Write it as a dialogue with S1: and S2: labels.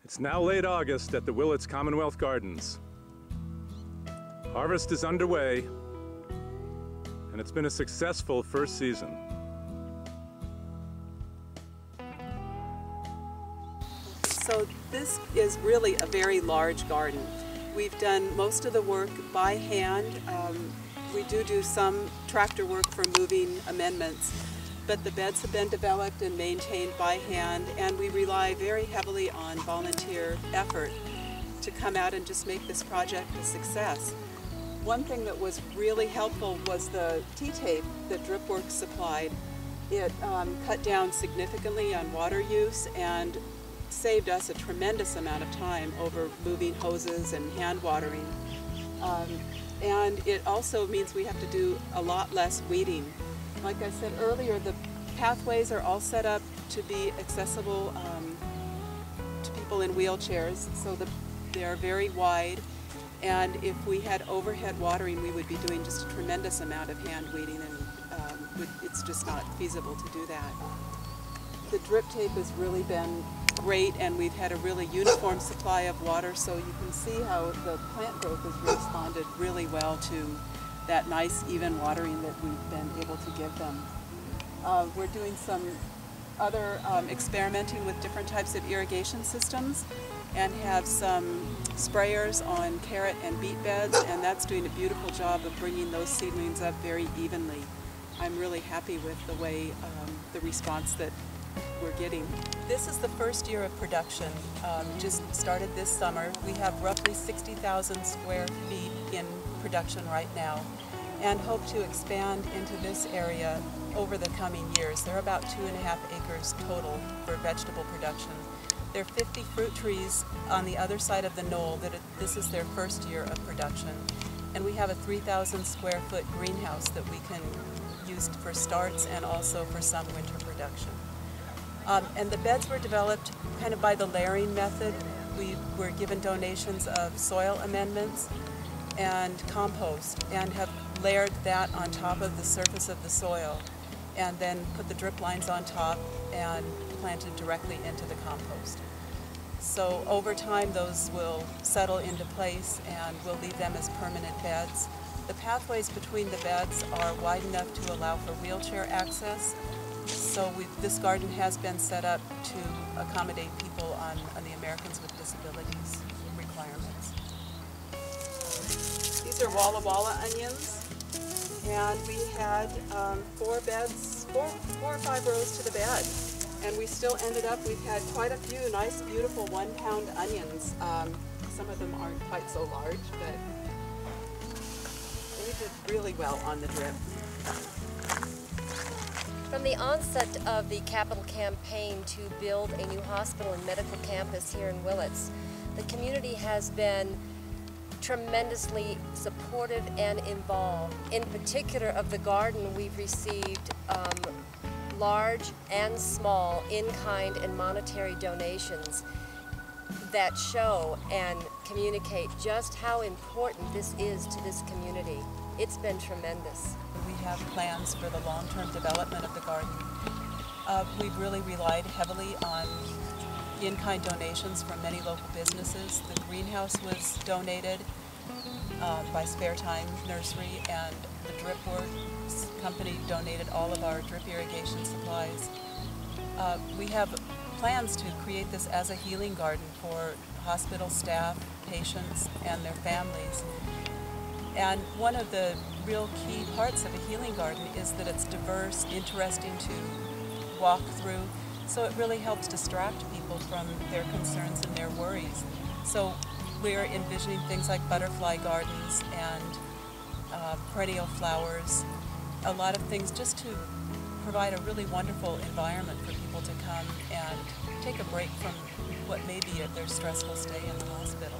S1: It's now late August at the Willits Commonwealth Gardens. Harvest is underway, and it's been a successful first season.
S2: So this is really a very large garden. We've done most of the work by hand. We do some tractor work for moving amendments, but the beds have been developed and maintained by hand, and we rely very heavily on volunteer effort to come out and just make this project a success. One thing that was really helpful was the T-tape that DripWorks supplied. It cut down significantly on water use and saved us a tremendous amount of time over moving hoses and hand watering. And it also means we have to do a lot less weeding. Like I said earlier, the pathways are all set up to be accessible to people in wheelchairs, so they are very wide. And if we had overhead watering, we would be doing just a tremendous amount of hand weeding, and it's just not feasible to do that. The drip tape has really been great, and we've had a really uniform supply of water, so you can see how the plant growth has responded really well to that nice even watering that we've been able to give them. We're doing some other experimenting with different types of irrigation systems, and have some sprayers on carrot and beet beds, and that's doing a beautiful job of bringing those seedlings up very evenly. I'm really happy with the way the response that we're getting. This is the first year of production, just started this summer. We have roughly 60,000 square feet in production right now, and hope to expand into this area over the coming years. There are about 2.5 acres total for vegetable production. There are 50 fruit trees on the other side of the knoll that this is their first year of production. And we have a 3,000 square foot greenhouse that we can use for starts and also for some winter production. And the beds were developed kind of by the layering method. We were given donations of soil amendments and compost, and have layered that on top of the surface of the soil, and then put the drip lines on top and planted directly into the compost. So over time those will settle into place, and we'll leave them as permanent beds. The pathways between the beds are wide enough to allow for wheelchair access, so this garden has been set up to accommodate people on the Americans with Disabilities requirements. These are Walla Walla onions, and we had 4 or 5 rows to the bed. And we still ended up, we've had quite a few nice, beautiful 1-pound onions. Some of them aren't quite so large, but we did really well on the drip.
S3: From the onset of the capital campaign to build a new hospital and medical campus here in Willits, the community has been tremendously supportive and involved. In particular of the garden, we've received large and small in-kind and monetary donations that show and communicate just how important this is to this community. It's been tremendous.
S2: We have plans for the long-term development of the garden. We've really relied heavily on in-kind donations from many local businesses. The greenhouse was donated by Spare Time Nursery, and the DripWorks company donated all of our drip irrigation supplies. We have plans to create this as a healing garden for hospital staff, patients, and their families. And one of the real key parts of a healing garden is that it's diverse, interesting to walk through, so it really helps distract people from their concerns and their worries. So we're envisioning things like butterfly gardens and perennial flowers, a lot of things just to provide a really wonderful environment for people to come and take a break from what may be their stressful stay in the hospital.